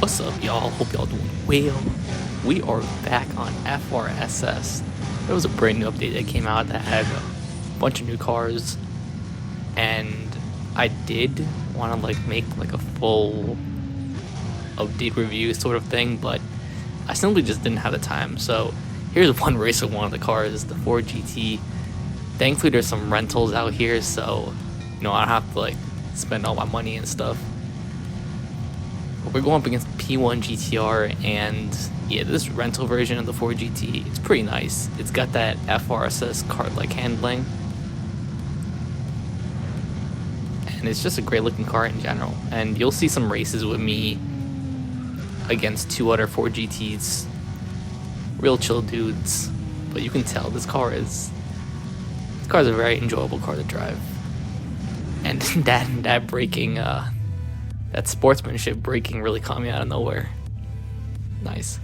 What's up, y'all? Hope y'all doing well. We are back on FRSS. There was a brand new update that came out that had a bunch of new cars, and I did want to make a full update review sort of thing, but I simply just didn't have the time. So here's one race of one of the cars, the Ford GT. Thankfully, there's some rentals out here, so I don't have to spend all my money and stuff. We're going up against P1 GTR, and yeah, this rental version of the Ford GT, it's pretty nice. It's got that FRSS kart-like handling, and it's just a great looking car in general. And you'll see some races with me against two other Ford GTs, real chill dudes, but you can tell this car is a very enjoyable car to drive. And that braking, that sportsmanship braking really caught me out of nowhere. Nice.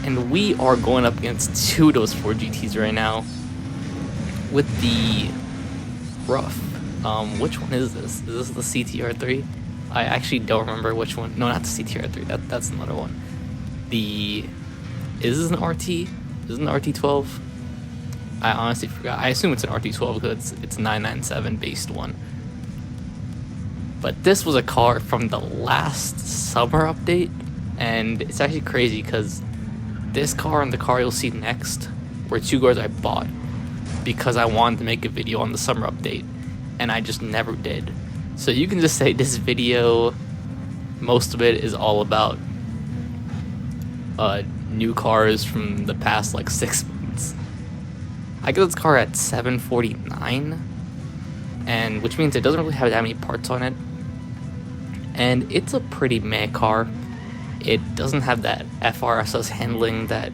And we are going up against two of those Ford GTs right now with the rough. Which one is this? Is this the CTR3? I actually don't remember which one. No, not the CTR3. That's another one. Is this an RT? Is it an RT12? I honestly forgot. I assume it's an RT12 because it's 997 based one. But this was a car from the last summer update, and it's actually crazy because this car and the car you'll see next were two cars I bought because I wanted to make a video on the summer update, and I just never did. So you can just say this video, most of it is all about new cars from the past 6 months. I got this car at 749, and which means it doesn't really have that many parts on it, and it's a pretty meh car. It doesn't have that FRSS handling that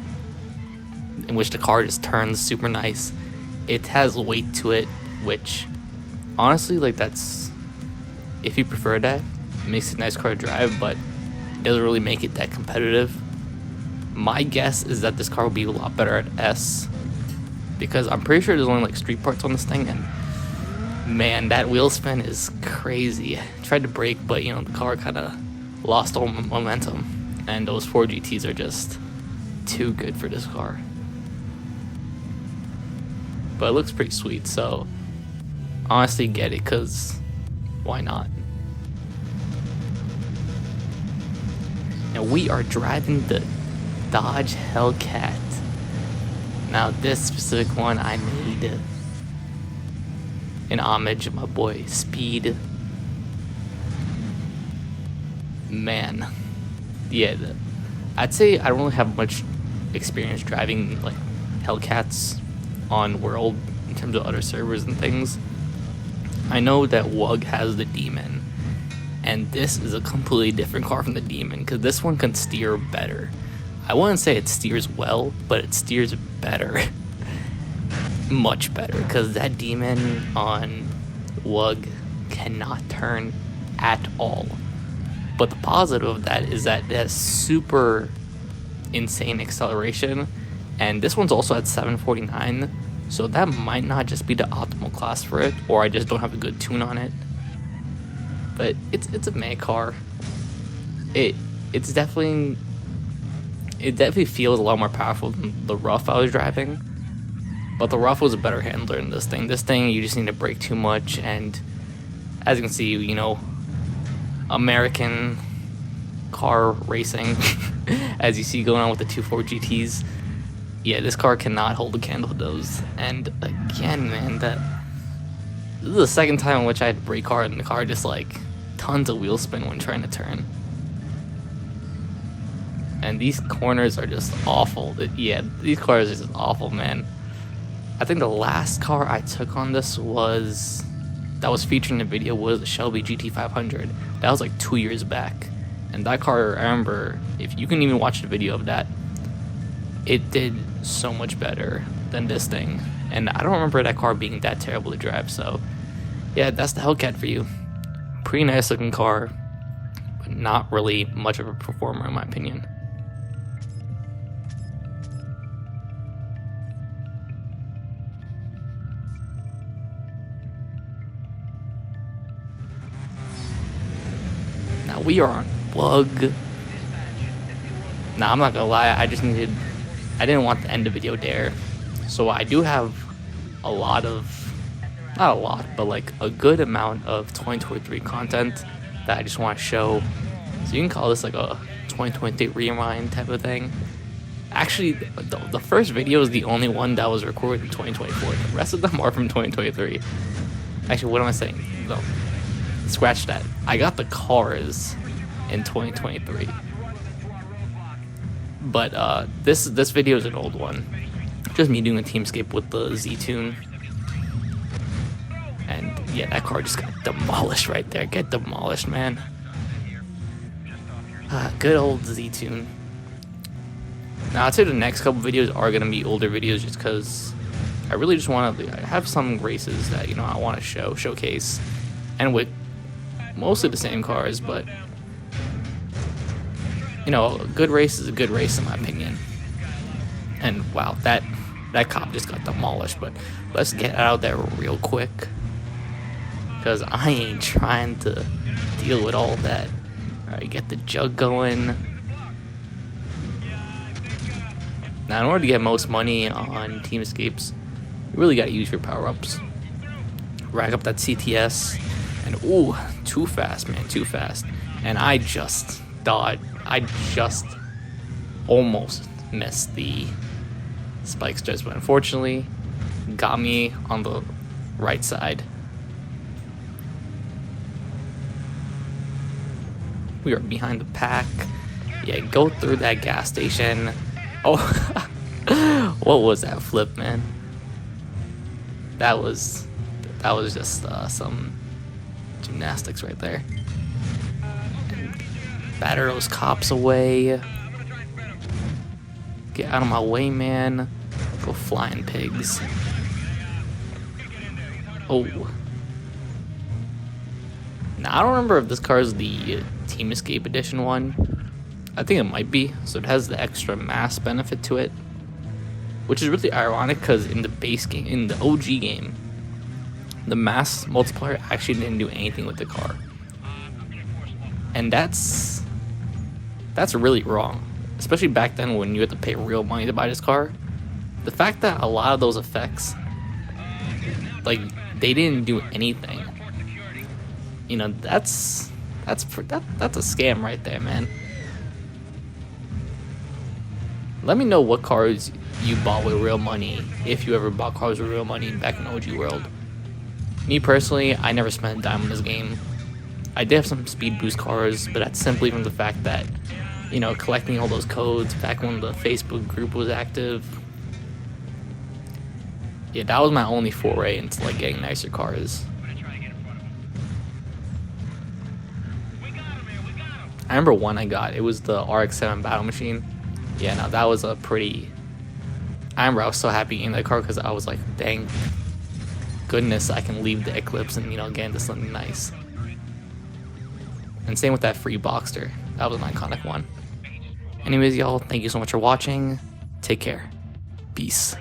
in which the car just turns super nice. It has weight to it, which honestly, that's, if you prefer that, it makes it a nice car to drive, but it doesn't really make it that competitive. My guess is that this car will be a lot better at S, because I'm pretty sure there's only street parts on this thing, and man, that wheel spin is crazy. I tried to brake, but the car kind of lost all momentum, and those Ford GTs are just too good for this car. But it looks pretty sweet, so honestly get it, because why not? And we are driving the Dodge Hellcat. Now this specific one I made in homage of my boy Speed. Man, yeah, I'd say I don't really have much experience driving Hellcats on World in terms of other servers and things. I know that WUG has the Demon, and this is a completely different car from the Demon because this one can steer better. I wouldn't say it steers well, but it steers better. Much better, because that Demon on WUG cannot turn at all. But the positive of that is that it has super insane acceleration, and this one's also at 749, so that might not just be the optimal class for it, or I just don't have a good tune on it. But it's a meh car. It definitely feels a lot more powerful than the Rough I was driving, but the Rough was a better handler than this thing. This thing, you just need to brake too much, and as you can see, American car racing, as you see going on with the two Ford GTs, yeah, this car cannot hold a candle to those. And again, man, this is the second time in which I had to brake hard, and the car just tons of wheel spin when trying to turn. And these corners are just awful. Yeah, these cars are just awful, man. I think the last car I took on this that was featured in the video was the Shelby GT500. That was 2 years back. And that car, I remember, if you can even watch the video of that, it did so much better than this thing. And I don't remember that car being that terrible to drive, so yeah, that's the Hellcat for you. Pretty nice looking car, but not really much of a performer in my opinion. we are on bug. Nah, I'm not gonna lie, I didn't want to end the video there. So I do have a lot of, not a lot, but like a good amount of 2023 content that I just want to show. So you can call this like a 2023 rewind type of thing. Actually, the first video is the only one that was recorded in 2024. The rest of them are from 2023. Actually, what am I saying? No, scratch that. I got the cars in 2023. But this video is an old one. Just me doing a teamscape with the Z-Tune. And yeah, that car just got demolished right there. Get demolished, man. Good old Z-Tune. Now I'd say the next couple videos are gonna be older videos, just because I really just want to have some races that, you know, I want to showcase, and with mostly the same cars, but you know, a good race is a good race in my opinion. And wow, that cop just got demolished. But let's get out there real quick, because I ain't trying to deal with all that. Alright, get the jug going. Now, in order to get most money on Team Escapes, you really gotta use your power-ups. Rack up that CTS, and ooh, too fast, man, too fast. And I just almost missed the spike stress, but unfortunately, got me on the right side. We are behind the pack. Yeah, go through that gas station. Oh, what was that flip, man? That was just some gymnastics right there. And batter those cops away. Get out of my way, man. Go flying pigs. Oh. Now, I don't remember if this car is the Team Escape Edition one. I think it might be. So it has the extra mass benefit to it, which is really ironic, because in the base game, in the OG game, the mass multiplier actually didn't do anything with the car. And that's really wrong. Especially back then when you had to pay real money to buy this car. The fact that a lot of those effects, like, they didn't do anything. You know, that's a scam right there, man. Let me know what cars you bought with real money, if you ever bought cars with real money back in OG World. Me personally, I never spent a dime on this game. I did have some speed boost cars, but that's simply from the fact that, you know, collecting all those codes back when the Facebook group was active. Yeah, that was my only foray into like getting nicer cars. I remember one I got, it was the RX-7 Battle Machine. Yeah, no, that was a pretty... I remember I was so happy getting that car, because I was like, dang goodness, I can leave the Eclipse and, you know, get into something nice. And same with that free Boxster. That was an iconic one. Anyways, y'all, thank you so much for watching. Take care. Peace.